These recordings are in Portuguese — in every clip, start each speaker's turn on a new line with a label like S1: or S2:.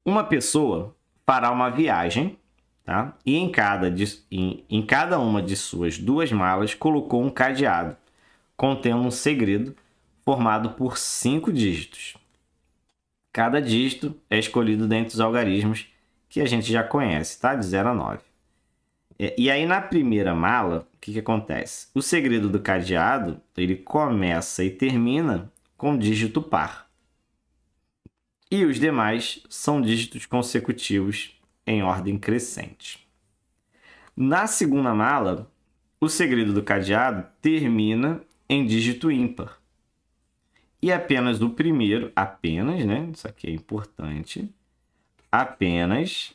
S1: Uma pessoa fará uma viagem, tá? E em cada uma de suas 2 malas colocou um cadeado contendo um segredo formado por 5 dígitos. Cada dígito é escolhido dentre os algarismos que a gente já conhece, tá? De 0 a 9. E aí, na primeira mala, o que acontece? O segredo do cadeado, ele começa e termina com dígito par. E os demais são dígitos consecutivos em ordem crescente. Na segunda mala, o segredo do cadeado termina em dígito ímpar. E apenas o primeiro, né? Isso aqui é importante. Apenas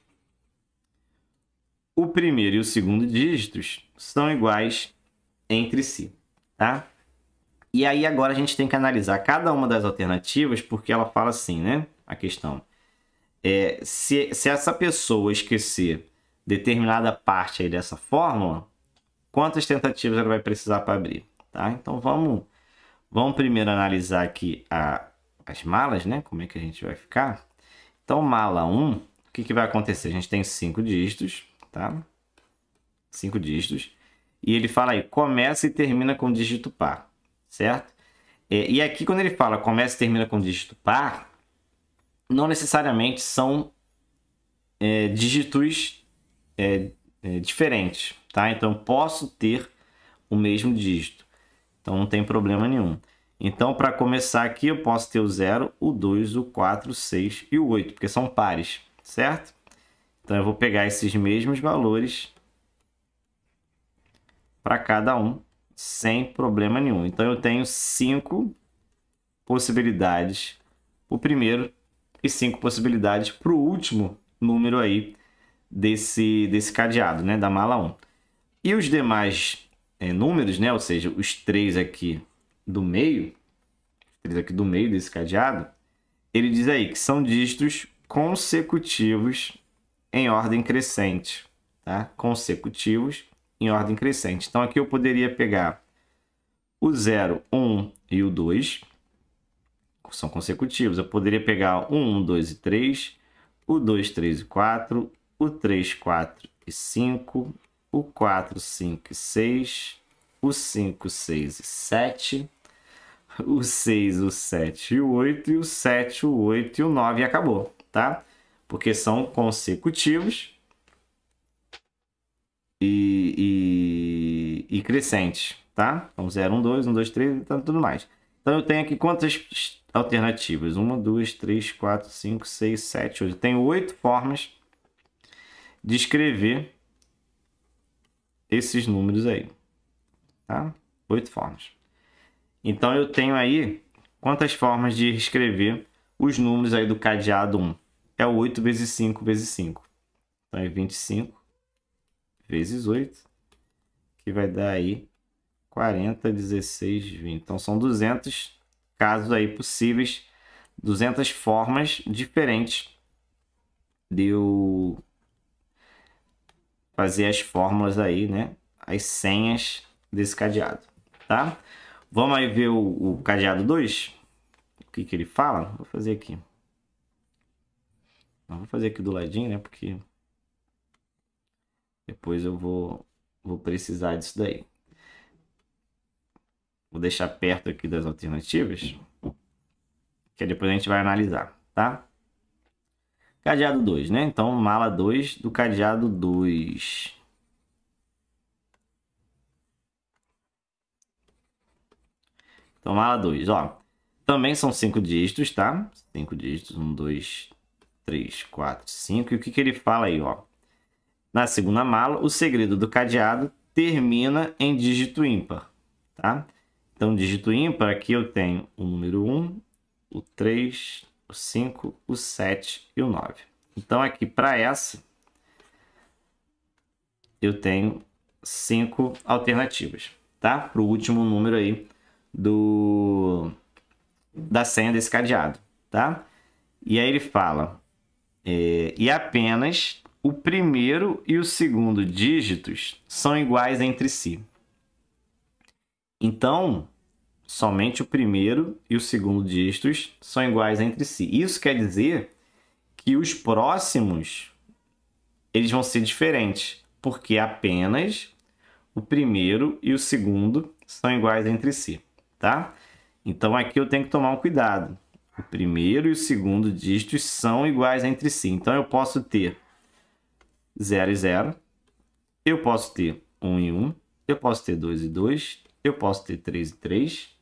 S1: o primeiro e o segundo dígitos são iguais entre si, tá? E aí agora a gente tem que analisar cada uma das alternativas, porque ela fala assim, né? A questão. Se essa pessoa esquecer determinada parte aí dessa fórmula, quantas tentativas ela vai precisar para abrir, tá? Então vamos primeiro analisar aqui as malas, né? Como é que a gente vai ficar? Então, mala 1, o que vai acontecer? A gente tem 5 dígitos, tá? 5 dígitos. E ele fala aí, começa e termina com dígito par, certo? E aqui, quando ele fala começa e termina com dígito par, não necessariamente são dígitos diferentes, tá? Então, eu posso ter o mesmo dígito. Então, não tem problema nenhum. Então, para começar aqui, eu posso ter o 0, o 2, o 4, o 6 e o 8, porque são pares, certo? Então, eu vou pegar esses mesmos valores para cada um, sem problema nenhum. Então, eu tenho 5 possibilidades para o primeiro e 5 possibilidades para o último número aí desse cadeado, né? Da mala 1. E os demais números, né? Ou seja, os 3 aqui do meio, desse cadeado, ele diz aí que são dígitos consecutivos em ordem crescente, tá? Consecutivos em ordem crescente. Então, aqui eu poderia pegar o 0, 1 e o 2, são consecutivos. Eu poderia pegar o 1, 2 e 3, o 2, 3 e 4, o 3, 4 e 5, o 4, 5 e 6, o 5, 6 e 7, o 6, o 7 e o 8, e o 7, o 8 e o 9 e acabou, tá? Porque são consecutivos e crescentes, tá? Então, 0, 1, 2, 1, 2, 3 e tudo mais. Então, eu tenho aqui quantas alternativas? 1, 2, 3, 4, 5, 6, 7, 8. Eu tenho 8 formas de escrever esses números aí, tá? 8 formas. Então, eu tenho aí quantas formas de escrever os números aí do cadeado 1? É 8 vezes 5 vezes 5. Então, é 25 vezes 8, que vai dar aí 40, 16, 20. Então, são 200 casos aí possíveis, 200 formas diferentes de eu fazer as fórmulas aí, né? As senhas desse cadeado, tá? Vamos aí ver o cadeado 2? O que ele fala? Vou fazer aqui. Vou fazer aqui do ladinho, né? Porque depois eu vou precisar disso daí. Vou deixar perto aqui das alternativas, que depois a gente vai analisar, tá? Cadeado 2, né? Então, mala 2 do cadeado 2. Então, mala 2, ó. Também são 5 dígitos, tá? 5 dígitos, 1, 2, 3, 4, 5. E o que ele fala aí, ó? Na segunda mala, o segredo do cadeado termina em dígito ímpar, tá? Então, dígito ímpar, aqui eu tenho o número 1, o 3, o 5, o 7 e o 9. Então, aqui para essa, eu tenho 5 alternativas, tá? Para o último número aí da senha desse cadeado, tá? E aí ele fala, e apenas o primeiro e o segundo dígitos são iguais entre si. Então, somente o primeiro e o segundo dígitos são iguais entre si. Isso quer dizer que os próximos eles vão ser diferentes, porque apenas o primeiro e o segundo são iguais entre si, tá? Então aqui eu tenho que tomar um cuidado. O primeiro e o segundo dígitos são iguais entre si. Então eu posso ter 0 e 0, eu posso ter 1 e 1, eu posso ter 2 e 2, eu posso ter 3 e 3,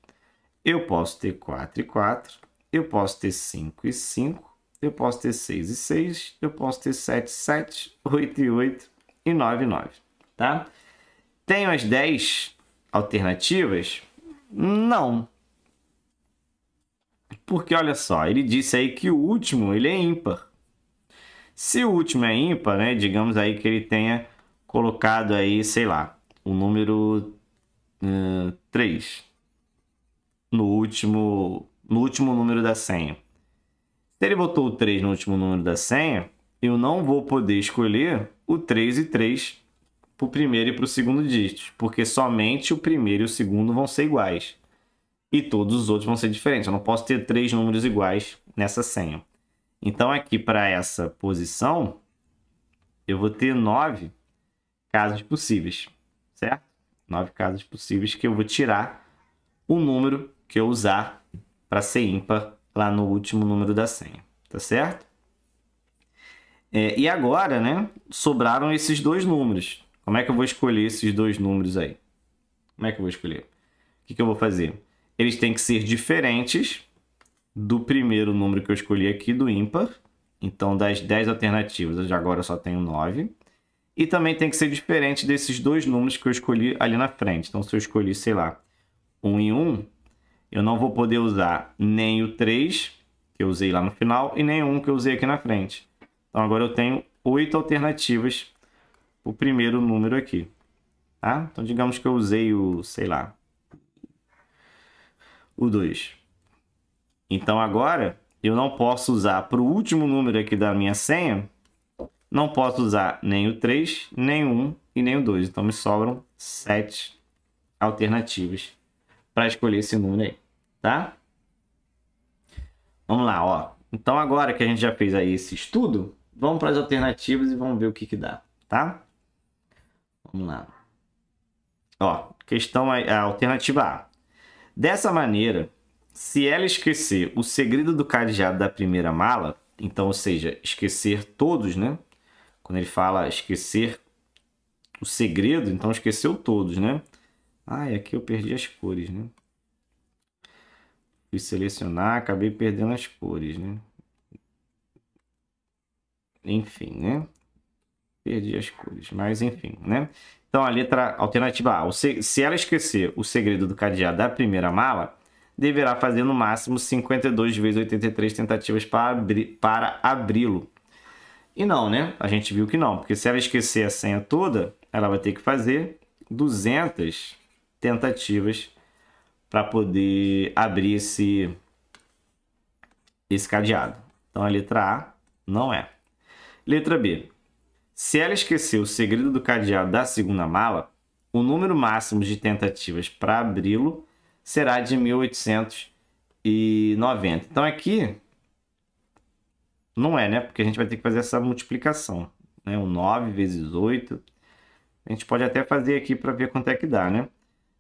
S1: eu posso ter 4 e 4, eu posso ter 5 e 5, eu posso ter 6 e 6, eu posso ter 7 e 7, 8 e 8 e 9 e 9, tá? Tenho as 10 alternativas? Não. Porque olha só, ele disse aí que o último ele é ímpar. Se o último é ímpar, né, digamos aí que ele tenha colocado aí, sei lá, o número 3 no último número da senha. Se ele botou o 3 no último número da senha, eu não vou poder escolher o 3 e 3 para o primeiro e para o segundo dígito, porque somente o primeiro e o segundo vão ser iguais. E todos os outros vão ser diferentes. Eu não posso ter 3 números iguais nessa senha. Então, aqui para essa posição, eu vou ter 9 casos possíveis, certo? 9 casos possíveis que eu vou tirar o número que eu usar para ser ímpar lá no último número da senha, tá certo? E agora, né, sobraram esses dois números. Como é que eu vou escolher esses dois números aí? Como é que eu vou escolher? O que eu vou fazer? Eles têm que ser diferentes do primeiro número que eu escolhi aqui, do ímpar. Então, das 10 alternativas, agora eu só tenho 9. E também tem que ser diferente desses dois números que eu escolhi ali na frente. Então, se eu escolhi, sei lá, 1 e 1, eu não vou poder usar nem o 3, que eu usei lá no final, e nem o 1 que eu usei aqui na frente. Então, agora eu tenho 8 alternativas para o primeiro número aqui. Tá? Então, digamos que eu usei o, sei lá, o 2. Então, agora, eu não posso usar para o último número aqui da minha senha, não posso usar nem o 3, nem o 1 e nem o 2. Então, me sobram 7 alternativas para escolher esse número aí, tá? Vamos lá, ó. Então, agora que a gente já fez aí esse estudo, vamos para as alternativas e vamos ver o que dá, tá? Vamos lá. Ó, questão a alternativa A. Dessa maneira, se ela esquecer o segredo do cadeado da primeira mala, então, ou seja, esquecer todos, né? Quando ele fala esquecer o segredo, então esqueceu todos, né? Ah, e aqui eu perdi as cores, né? Fui selecionar, acabei perdendo as cores, né? Enfim, né? Perdi as cores, mas enfim, né? Então, a letra alternativa A. Se ela esquecer o segredo do cadeado da primeira mala, deverá fazer no máximo 52 vezes 83 tentativas para abri-lo. E não, né? A gente viu que não, porque se ela esquecer a senha toda, ela vai ter que fazer 200 tentativas para poder abrir esse cadeado. Então, a letra A não é. Letra B. Se ela esquecer o segredo do cadeado da segunda mala, o número máximo de tentativas para abri-lo será de 1890. Então, aqui não é, né? Porque a gente vai ter que fazer essa multiplicação, né? O 9 vezes 8. A gente pode até fazer aqui para ver quanto é que dá, né?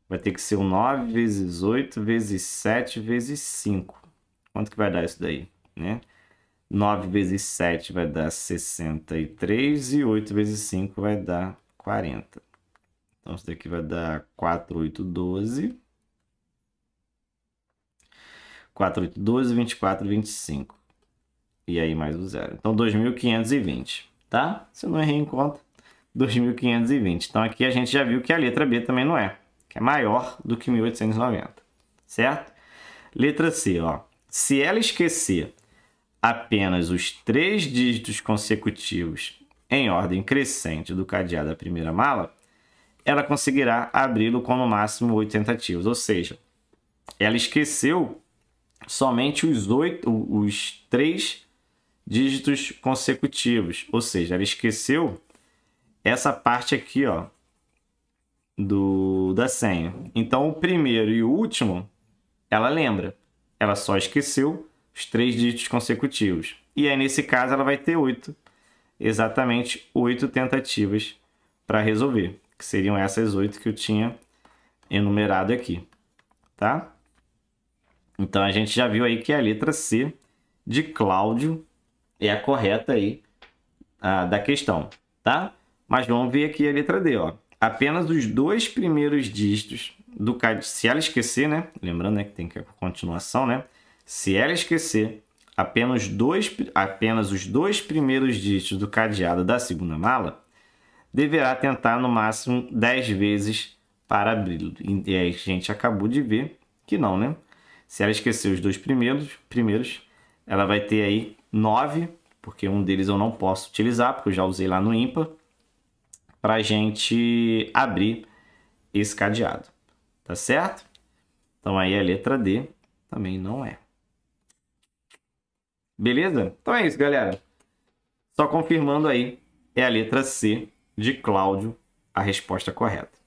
S1: Vai ter que ser o 9 vezes 8 vezes 7 vezes 5. Quanto que vai dar isso daí, né? 9 vezes 7 vai dar 63 e 8 vezes 5 vai dar 40. Então, isso daqui vai dar 4, 8, 12. 4, 8, 12, 24, 25. E aí mais o zero. Então, 2.520, tá? Se eu não errei em conta, 2.520. Então, aqui a gente já viu que a letra B também não é, que é maior do que 1.890, certo? Letra C, ó. Se ela esquecer apenas os 3 dígitos consecutivos em ordem crescente do cadeado da primeira mala, ela conseguirá abri-lo com no máximo 8 tentativas. Ou seja, ela esqueceu somente os 3 dígitos consecutivos. Ou seja, ela esqueceu essa parte aqui, ó, da senha. Então, o primeiro e o último, ela lembra. Ela só esqueceu os 3 dígitos consecutivos. E aí, nesse caso, ela vai ter 8. Exatamente 8 tentativas para resolver. Que seriam essas 8 que eu tinha enumerado aqui. Tá? Então, a gente já viu aí que a letra C de Cláudio é a correta aí da questão. Tá? Mas vamos ver aqui a letra D. Ó. Apenas os 2 primeiros dígitos do cadeado. Se ela esquecer, né? Lembrando, né, que tem que a continuação, né? Se ela esquecer apenas os 2 primeiros dígitos do cadeado da segunda mala, deverá tentar no máximo 10 vezes para abri-lo. E aí a gente acabou de ver que não, né? Se ela esquecer os 2 primeiros, ela vai ter aí 9, porque um deles eu não posso utilizar, porque eu já usei lá no ímpar, para a gente abrir esse cadeado. Tá certo? Então aí a letra D também não é. Beleza? Então é isso, galera. Só confirmando aí, é a letra C de Cláudio a resposta correta.